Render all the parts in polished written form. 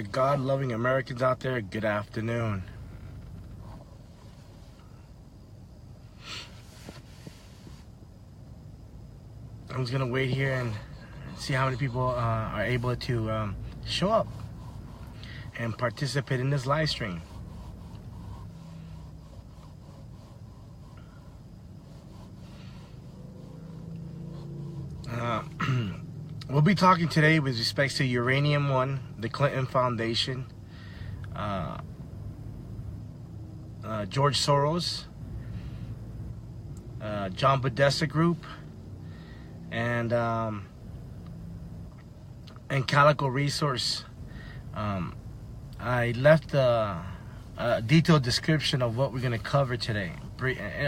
my God-loving Americans out there, good afternoon. I'm just gonna wait here and see how many people are able to show up and participate in this live stream. We'll be talking today with respect to Uranium One, the Clinton Foundation, George Soros, John Podesta Group, and Calico Resource. I left a detailed description of what we're going to cover today,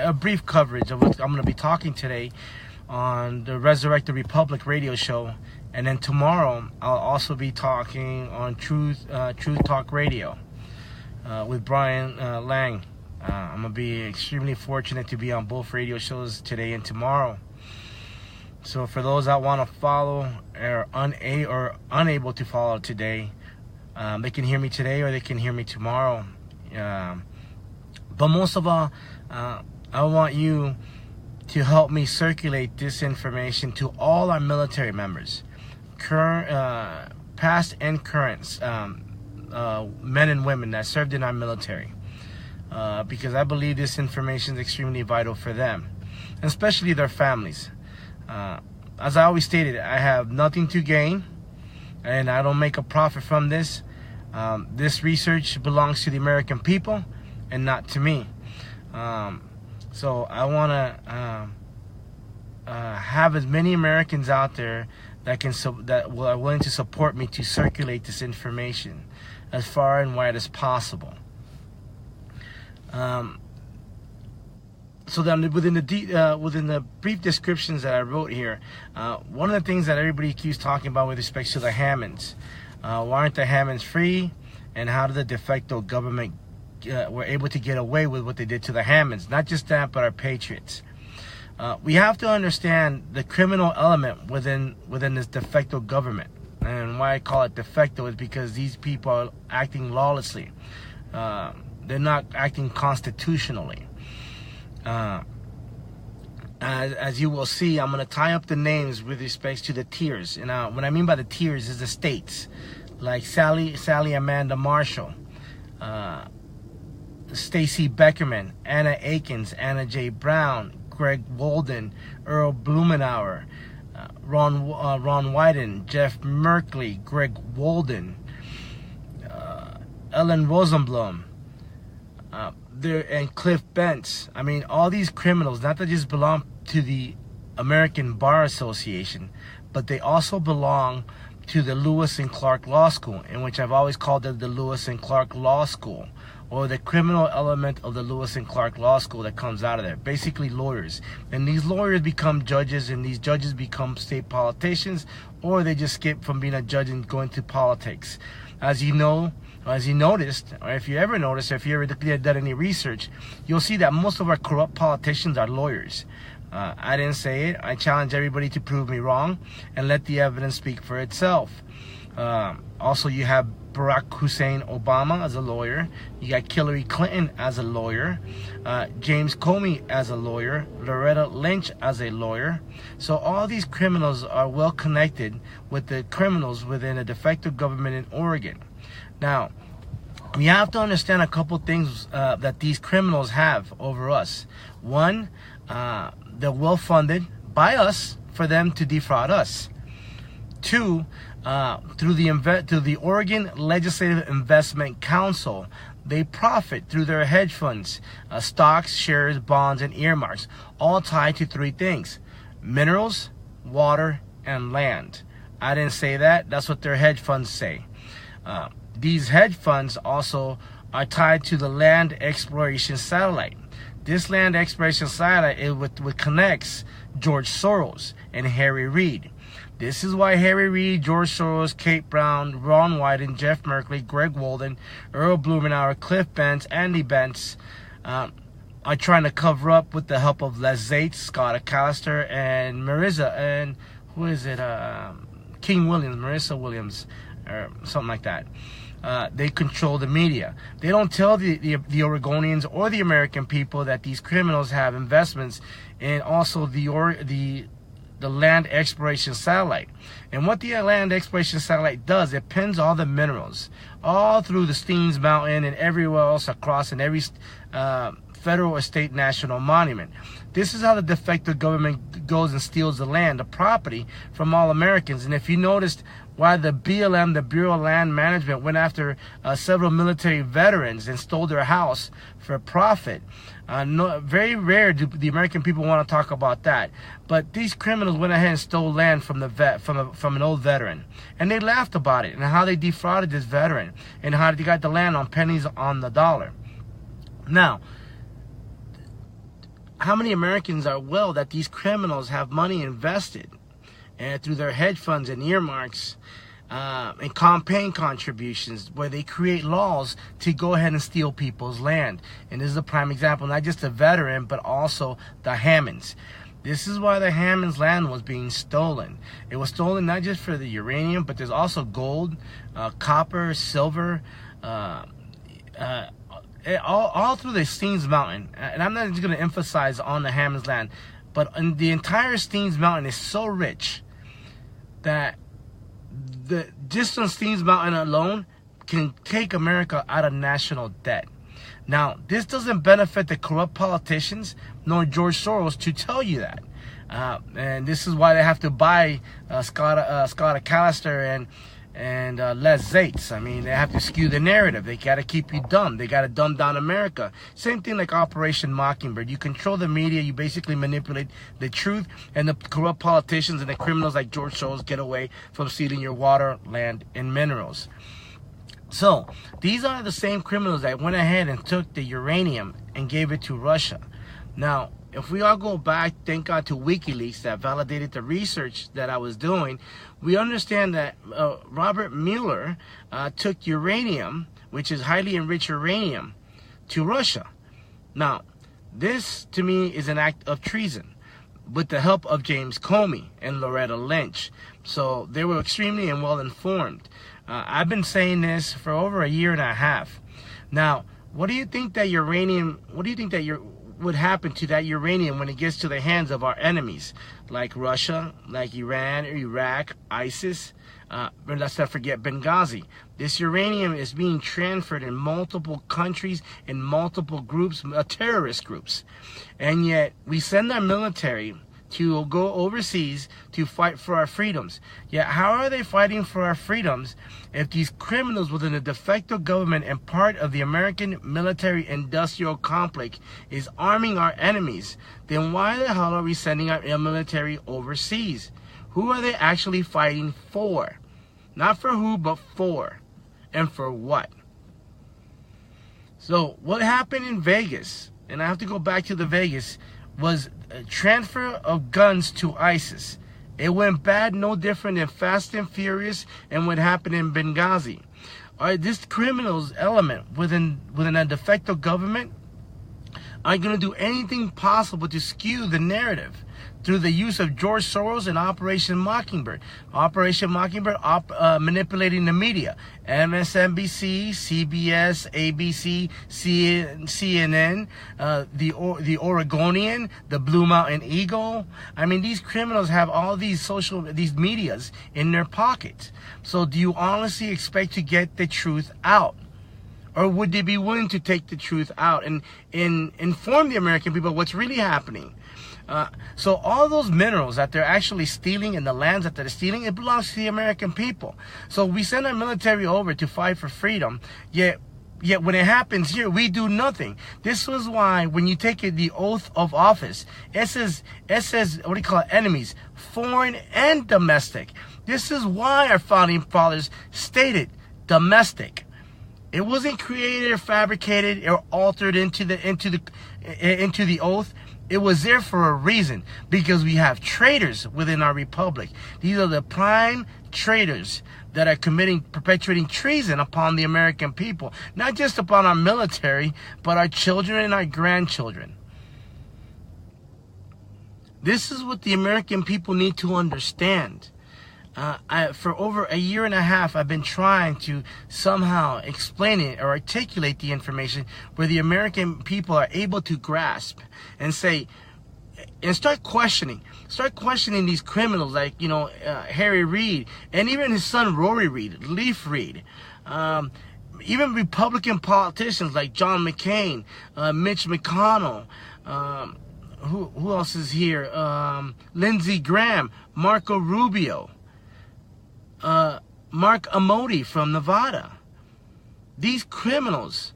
a brief coverage of what I'm going to be talking today on the Resurrect the Republic radio show, and then tomorrow I'll also be talking on Truth Talk Radio with Brian Lang. I'm gonna be extremely fortunate to be on both radio shows today and tomorrow. So for those that want to follow or unable to follow today, they can hear me today or they can hear me tomorrow. But most of all, I want you to help me circulate this information to all our military members, past and current men and women that served in our military, because I believe this information is extremely vital for them, and especially their families. As I always stated, I have nothing to gain, and I don't make a profit from this. This research belongs to the American people and not to me. So I want to have as many Americans out there that are willing to support me to circulate this information as far and wide as possible. So then, within the brief descriptions that I wrote here, one of the things that everybody keeps talking about with respect to the Hammonds, why aren't the Hammonds free, and how did the de facto government were able to get away with what they did to the Hammonds? Not just that, but our patriots. We have to understand the criminal element within this de facto government, and why I call it de facto is because these people are acting lawlessly. They're not acting constitutionally. As you will see, I'm going to tie up the names with respect to the tiers. And what I mean by the tiers is the states, like Sally Amanda Marshall, Stacy Beckermann, Anna Aikens, Anna J. Brown, Greg Walden, Earl Blumenauer, Ron Wyden, Jeff Merkley, Greg Walden, Ellen Rosenblum, and Cliff Bentz. I mean, all these criminals, not that just belong to the American Bar Association, but they also belong to the Lewis and Clark Law School, in which I've always called it the Lewis and Clark Law School, or the criminal element of the Lewis and Clark Law School that comes out of there. Basically lawyers. And these lawyers become judges, and these judges become state politicians, or they just skip from being a judge and go into politics. As you know, as you noticed, or if you ever noticed, or if you ever done any research, you'll see that most of our corrupt politicians are lawyers. I didn't say it. I challenge everybody to prove me wrong and let the evidence speak for itself. Also, you have Barack Hussein Obama as a lawyer. You got Hillary Clinton as a lawyer. James Comey as a lawyer. Loretta Lynch as a lawyer. So all these criminals are well connected with the criminals within a de facto government in Oregon. Now, we have to understand a couple things that these criminals have over us. One, they're well funded by us for them to defraud us. Two, through the Oregon Legislative Investment Council, they profit through their hedge funds, stocks, shares, bonds, and earmarks, all tied to three things: minerals, water, and land. I didn't say that. That's what their hedge funds say. These hedge funds also are tied to the land exploration satellite. This land exploration satellite is what connects George Soros and Harry Reid. This is why Harry Reid, George Soros, Kate Brown, Ron Wyden, Jeff Merkley, Greg Walden, Earl Blumenauer, Cliff Bentz, Andy Bentz are trying to cover up with the help of Les Zates, Scott Callister, and Marissa, and who is it? King Williams, Marissa Williams, or something like that. they control the media. They don't tell the Oregonians or the American people that these criminals have investments in also the land exploration satellite. And what the land exploration satellite does, it pins all the minerals all through the Steens Mountain and everywhere else across in every federal or state national monument. This is how the de facto government goes and steals the land, the property from all Americans. And if you noticed why the BLM, the Bureau of Land Management, went after several military veterans and stole their house for profit, very rare do the American people want to talk about that. But these criminals went ahead and stole land from from an old veteran, and they laughed about it and how they defrauded this veteran and how they got the land on pennies on the dollar. Now, how many Americans are aware that these criminals have money invested through their hedge funds and earmarks and campaign contributions, where they create laws to go ahead and steal people's land? And this is a prime example, not just a veteran, but also the Hammonds. This is why the Hammonds' land was being stolen. It was stolen not just for the uranium, but there's also gold, copper, silver, all through the Steens Mountain. And I'm not just going to emphasize on the Hammonds' land, but the entire Steens Mountain is so rich that just on Steens Mountain alone can take America out of national debt. Now, this doesn't benefit the corrupt politicians nor George Soros to tell you that. And this is why they have to buy Scott Callister and Les Zates. I mean, they have to skew the narrative. They got to keep you dumb. They got to dumb down America. Same thing like Operation Mockingbird. You control the media. You basically manipulate the truth, and the corrupt politicians and the criminals like George Soros get away from stealing your water, land, and minerals. So these are the same criminals that went ahead and took the uranium and gave it to Russia. Now, if we all go back, thank God, to WikiLeaks that validated the research that I was doing, we understand that Robert Mueller took uranium, which is highly enriched uranium, to Russia. Now, this to me is an act of treason with the help of James Comey and Loretta Lynch. So they were extremely and well informed. I've been saying this for over a year and a half. Now, what do you think that would happen to that uranium when it gets to the hands of our enemies, like Russia, like Iran, Iraq, ISIS, let's not forget Benghazi? This uranium is being transferred in multiple countries, in multiple groups, terrorist groups. And yet we send our military to go overseas to fight for our freedoms. Yet how are they fighting for our freedoms if these criminals within the de facto government and part of the American military industrial complex is arming our enemies? Then why the hell are we sending our military overseas? Who are they actually fighting for? Not for who, but for. And for what? So what happened in Vegas, and I have to go back to the Vegas, was a transfer of guns to ISIS. It went bad, no different than Fast and Furious and what happened in Benghazi. This criminals element within a de facto government are going to do anything possible to skew the narrative through the use of George Soros and Operation Mockingbird. Operation Mockingbird manipulating the media. MSNBC, CBS, ABC, CNN, the Oregonian, the Blue Mountain Eagle. I mean, these criminals have all these medias in their pockets. So do you honestly expect to get the truth out? Or would they be willing to take the truth out and inform the American people what's really happening? So all those minerals that they're actually stealing and the lands that they're stealing, it belongs to the American people. So we send our military over to fight for freedom, yet when it happens here, we do nothing. This was why when you take the oath of office, it says, what do you call it, enemies, foreign and domestic. This is why our founding fathers stated domestic. It wasn't created or fabricated or altered into the oath. It was there for a reason, because we have traitors within our republic. These are the prime traitors that are perpetuating treason upon the American people, not just upon our military, but our children and our grandchildren. This is what the American people need to understand. For over a year and a half, I've been trying to somehow explain it or articulate the information where the American people are able to grasp and say, and start questioning these criminals like, Harry Reid, and even his son Rory Reid, Leaf Reid, even Republican politicians like John McCain, Mitch McConnell, who else is here? Lindsey Graham, Marco Rubio, Mark Amoti from Nevada. These criminals,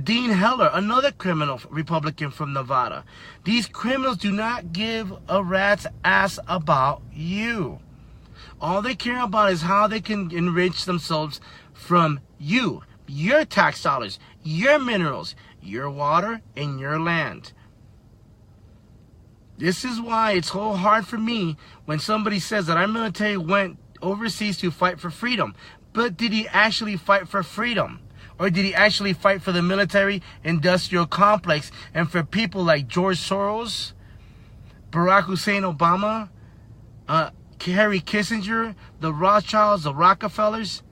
Dean Heller, another criminal Republican from Nevada. These criminals do not give a rat's ass about you. All they care about is how they can enrich themselves from you, your tax dollars, your minerals, your water, and your land. This is why it's so hard for me when somebody says that our military went overseas to fight for freedom. But did he actually fight for freedom? Or did he actually fight for the military-industrial complex and for people like George Soros, Barack Hussein Obama, Henry Kissinger, the Rothschilds, the Rockefellers?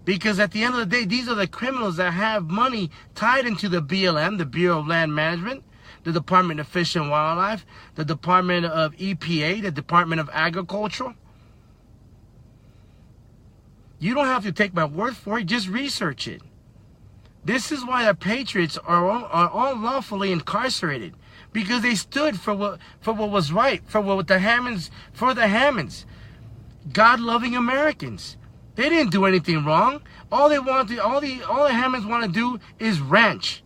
Because at the end of the day, these are the criminals that have money tied into the BLM, the Bureau of Land Management, the Department of Fish and Wildlife, the Department of EPA, the Department of Agriculture. You don't have to take my word for it, just research it. This is why the patriots are unlawfully incarcerated, because they stood for what was right, for the Hammonds, God-loving Americans. They didn't do anything wrong. All the Hammonds want to do is ranch.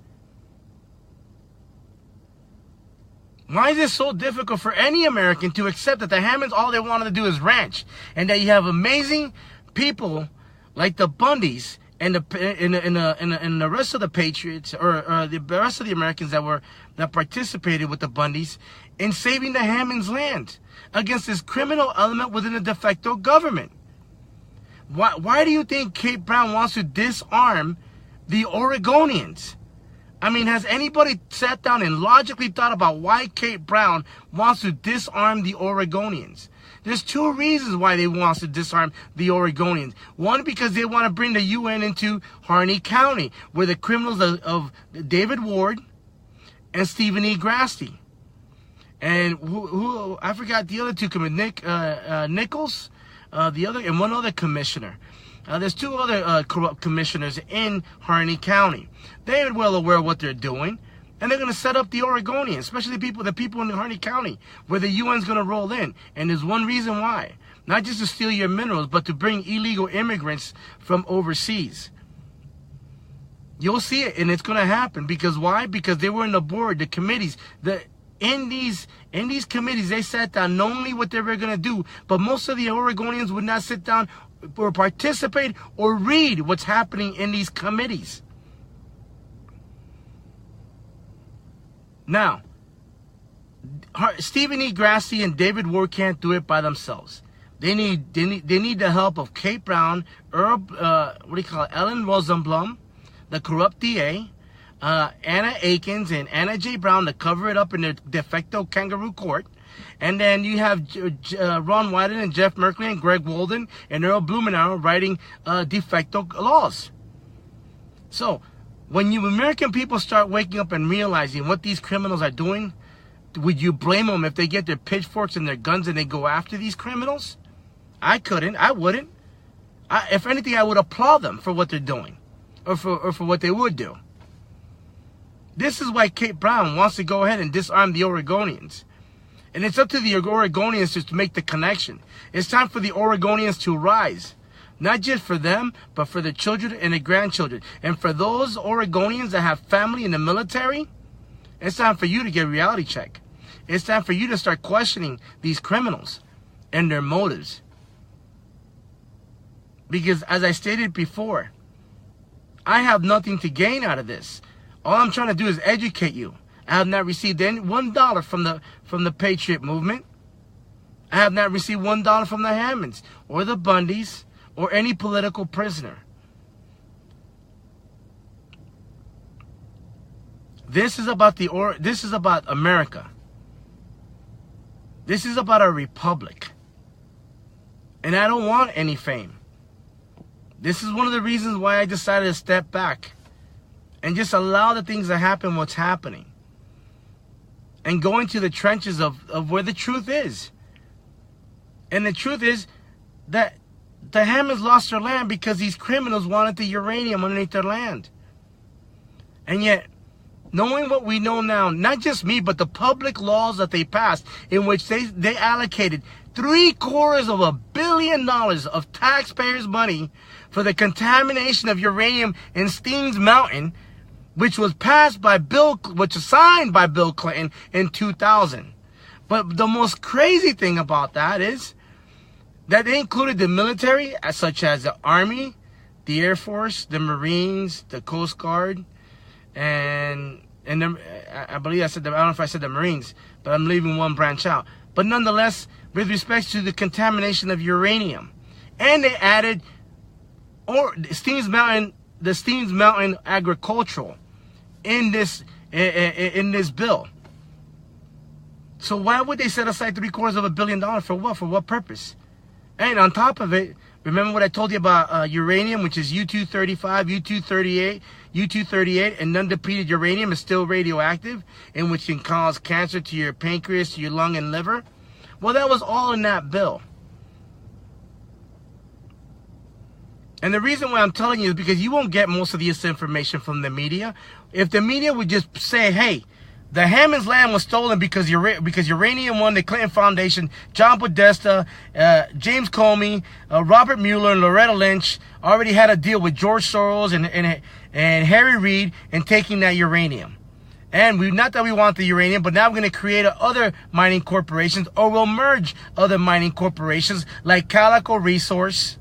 Why is it so difficult for any American to accept that the Hammonds, all they wanted to do is ranch, and that you have amazing people like the Bundys and the rest of the patriots, or the rest of the Americans that participated with the Bundys in saving the Hammonds' land against this criminal element within the de facto government? Why do you think Kate Brown wants to disarm the Oregonians? I mean, has anybody sat down and logically thought about why Kate Brown wants to disarm the Oregonians? There's two reasons why they want to disarm the Oregonians. One, because they want to bring the UN into Harney County, where the criminals of David Ward and Stephen E. Grassley. And who I forgot the other two commissioners, Nichols, and one other commissioner. There's two other corrupt commissioners in Harney County. They are well aware of what they're doing, and they're going to set up the Oregonians, especially the people in Harney County, where the UN's going to roll in. And there's one reason why. Not just to steal your minerals, but to bring illegal immigrants from overseas. You'll see it, and it's going to happen. Because why? Because they were in the board, the committees. In these committees, they sat down knowing what they were going to do. But most of the Oregonians would not sit down or participate or read what's happening in these committees. Now, Stephen E. Grassley and David Ward can't do it by themselves. They need the help of Kate Brown, Ellen Rosenblum, the corrupt DA, Anna Aikens and Anna J. Brown to cover it up in their de facto kangaroo court. And then you have Ron Wyden and Jeff Merkley and Greg Walden and Earl Blumenauer writing de facto laws. So, when you American people start waking up and realizing what these criminals are doing, would you blame them if they get their pitchforks and their guns and they go after these criminals? I couldn't. I wouldn't. If anything, I would applaud them for what they're doing, or for what they would do. This is why Kate Brown wants to go ahead and disarm the Oregonians. And it's up to the Oregonians to make the connection. It's time for the Oregonians to rise. Not just for them, but for their children and their grandchildren. And for those Oregonians that have family in the military, it's time for you to get a reality check. It's time for you to start questioning these criminals and their motives. Because as I stated before, I have nothing to gain out of this. All I'm trying to do is educate you. I have not received $1 from the Patriot movement. I have not received $1 from the Hammonds or the Bundys or any political prisoner. This is about this is about America. This is about our republic. And I don't want any fame. This is one of the reasons why I decided to step back and just allow the things to happen what's happening. And go into the trenches of where the truth is. And the truth is that the Hammonds lost their land because these criminals wanted the uranium underneath their land. And yet, knowing what we know now, not just me, but the public laws that they passed, in which they allocated $750 million of taxpayers' money for the contamination of uranium in Steens Mountain, which was signed by Bill Clinton in 2000. But the most crazy thing about that is that they included the military, such as the Army, the Air Force, the Marines, the Coast Guard, and I believe I don't know if I said the Marines, but I'm leaving one branch out. But nonetheless, with respect to the contamination of uranium, and they added the Steens Mountain agricultural in this bill. So why would they set aside $750 million for what? For what purpose? And on top of it, remember what I told you about uranium, which is U-235, U-238, U-238, and non-depleted uranium is still radioactive, and which can cause cancer to your pancreas, to your lung and liver? Well, that was all in that bill. And the reason why I'm telling you is because you won't get most of this information from the media. If the media would just say, hey, the Hammond's land was stolen because Uranium One, the Clinton Foundation, John Podesta, James Comey, Robert Mueller, and Loretta Lynch already had a deal with George Soros and Harry Reid in taking that uranium. And not that we want the uranium, but now we're going to create other mining corporations, or we'll merge other mining corporations like Calico Resource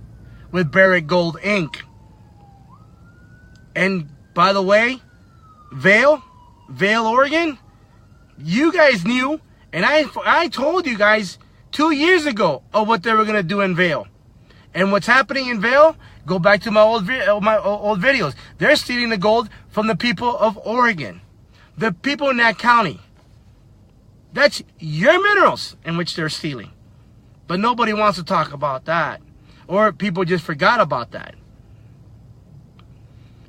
with Barrick Gold Inc. And by the way, Vail, Oregon, you guys knew, and I told you guys 2 years ago of what they were going to do in Vail. And what's happening in Vail, go back to my old videos. They're stealing the gold from the people of Oregon, the people in that county. That's your minerals in which they're stealing. But nobody wants to talk about that, or people just forgot about that.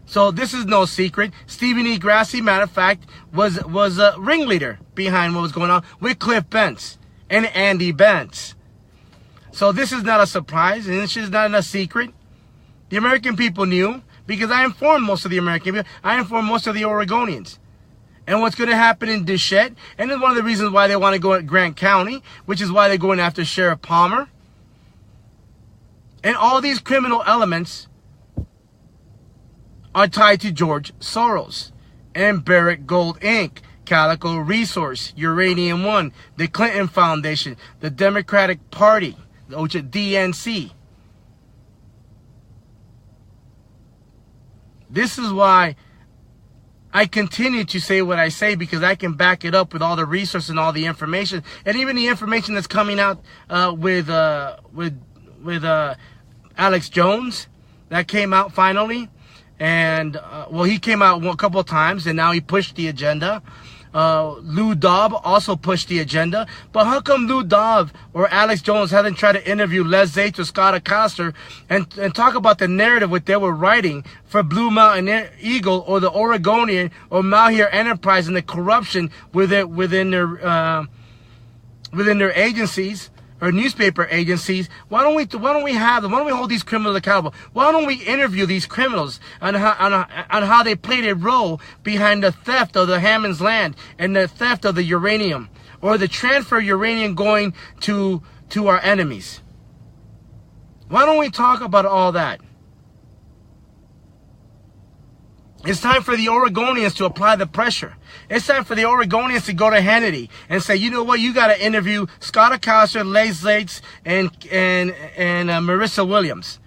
So this is no secret. Stephen E. Grassi, matter of fact, was a ringleader behind what was going on with Cliff Bentz and Andy Bentz. So this is not a surprise, and this is not a secret. The American people knew, because I informed most of the American people. I informed most of the Oregonians. And what's going to happen in Deschette, and it's one of the reasons why they want to go at Grant County, which is why they're going after Sheriff Palmer. And all these criminal elements are tied to George Soros and Barrick Gold Inc., Calico Resource, Uranium One, the Clinton Foundation, the Democratic Party, the DNC. This is why I continue to say what I say, because I can back it up with all the resources and all the information, and even the information that's coming out with Alex Jones, that came out finally. And, well, he came out a couple of times, and now he pushed the agenda. Lou Dobb also pushed the agenda. But how come Lou Dobb or Alex Jones hasn't tried to interview Les Zates or Scott Acosta and talk about the narrative what they were writing for Blue Mountain Eagle or the Oregonian or Malheur Enterprise and the corruption within their agencies or newspaper agencies? Why don't we hold these criminals accountable? Why don't we interview these criminals on how they played a role behind the theft of the Hammond's land and the theft of the uranium, or the transfer of uranium going to our enemies? Why don't we talk about all that? It's time for the Oregonians to apply the pressure. It's time for the Oregonians to go to Hannity and say, you know what, you got to interview Scott Acosta, Les Zates, and Marissa Williams,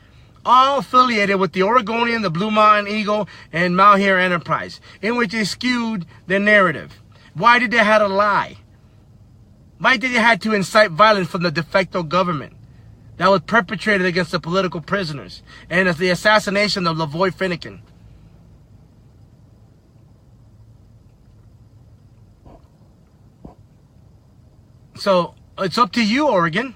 all affiliated with the Oregonian, the Blue Mountain Eagle, and Malheur Enterprise, in which they skewed the narrative. Why did they have to lie? Why did they have to incite violence from the de facto government that was perpetrated against the political prisoners and the assassination of Lavoy Finnegan? So it's up to you, Oregon.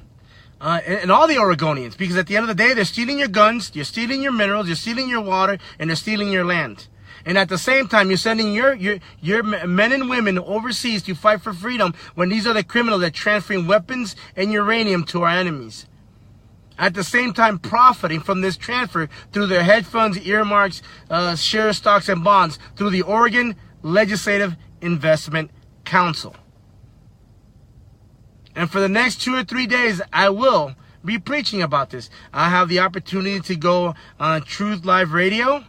and all the Oregonians, because at the end of the day, they're stealing your guns, you're stealing your minerals, you're stealing your water, and they're stealing your land. And at the same time, you're sending your men and women overseas to fight for freedom when these are the criminals that are transferring weapons and uranium to our enemies. At the same time, profiting from this transfer through their hedge funds, earmarks, share stocks, and bonds through the Oregon Legislative Investment Council. And for the next 2 or 3 days, I will be preaching about this. I have the opportunity to go on Truth Live Radio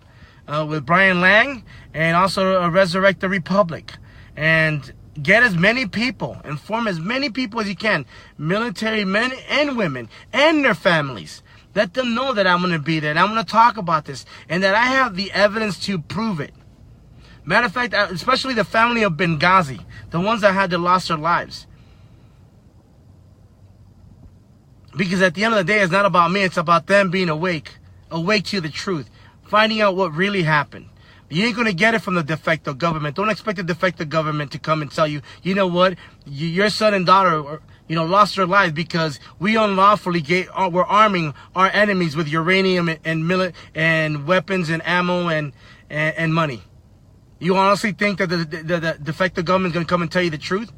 with Brian Lang, and also Resurrect the Republic, and get as many people, inform as many people as you can, military men and women and their families. Let them know that I'm going to be there and I'm going to talk about this and that I have the evidence to prove it. Matter of fact, especially the family of Benghazi, the ones that had to lost their lives. Because at the end of the day, it's not about me, it's about them being awake to the truth, finding out what really happened. You ain't going to get it from the de facto government. Don't expect the de facto government to come and tell you, you know what, your son and daughter, lost their lives because we unlawfully we're arming our enemies with uranium and weapons and ammo and money. You honestly think that the de facto government is going to come and tell you the truth?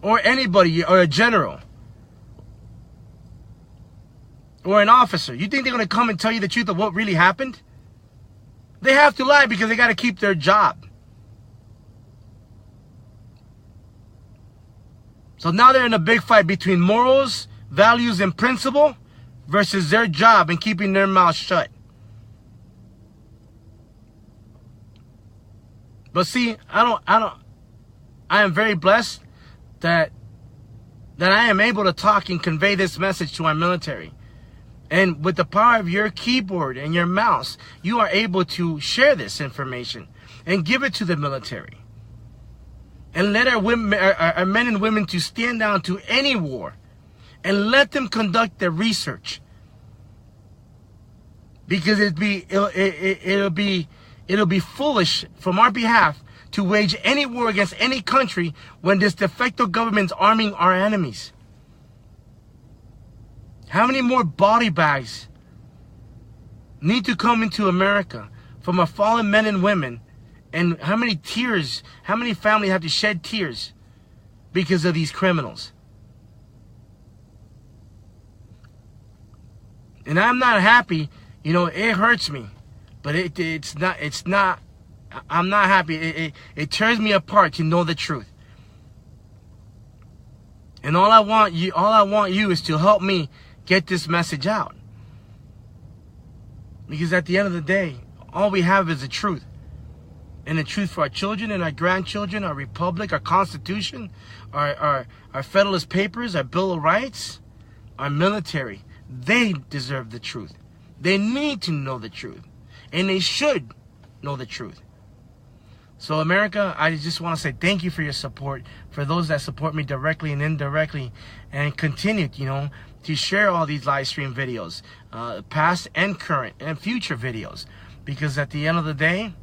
Or anybody, or a general, or an officer. You think they're going to come and tell you the truth of what really happened? They have to lie because they got to keep their job. So now they're in a big fight between morals, values, and principle versus their job and keeping their mouth shut. But see, I am very blessed that I am able to talk and convey this message to our military. And with the power of your keyboard and your mouse, you are able to share this information and give it to the military. And let our men and women to stand down to any war and let them conduct their research. Because it'll be foolish from our behalf to wage any war against any country when this de facto government's arming our enemies. How many more body bags need to come into America from our fallen men and women? And how many tears, how many families have to shed tears because of these criminals? And I'm not happy, it hurts me. But I'm not happy. It tears me apart to know the truth. And all I want you is to help me get this message out. Because at the end of the day, all we have is the truth. And the truth for our children and our grandchildren, our republic, our constitution, our Federalist Papers, our Bill of Rights, our military. They deserve the truth. They need to know the truth. And they should know the truth. So America, I just want to say thank you for your support. For those that support me directly and indirectly. And continue, to share all these live stream videos. Past and current and future videos. Because at the end of the day,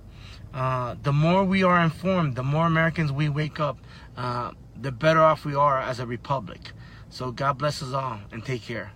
the more we are informed, the more Americans we wake up, the better off we are as a republic. So God bless us all and take care.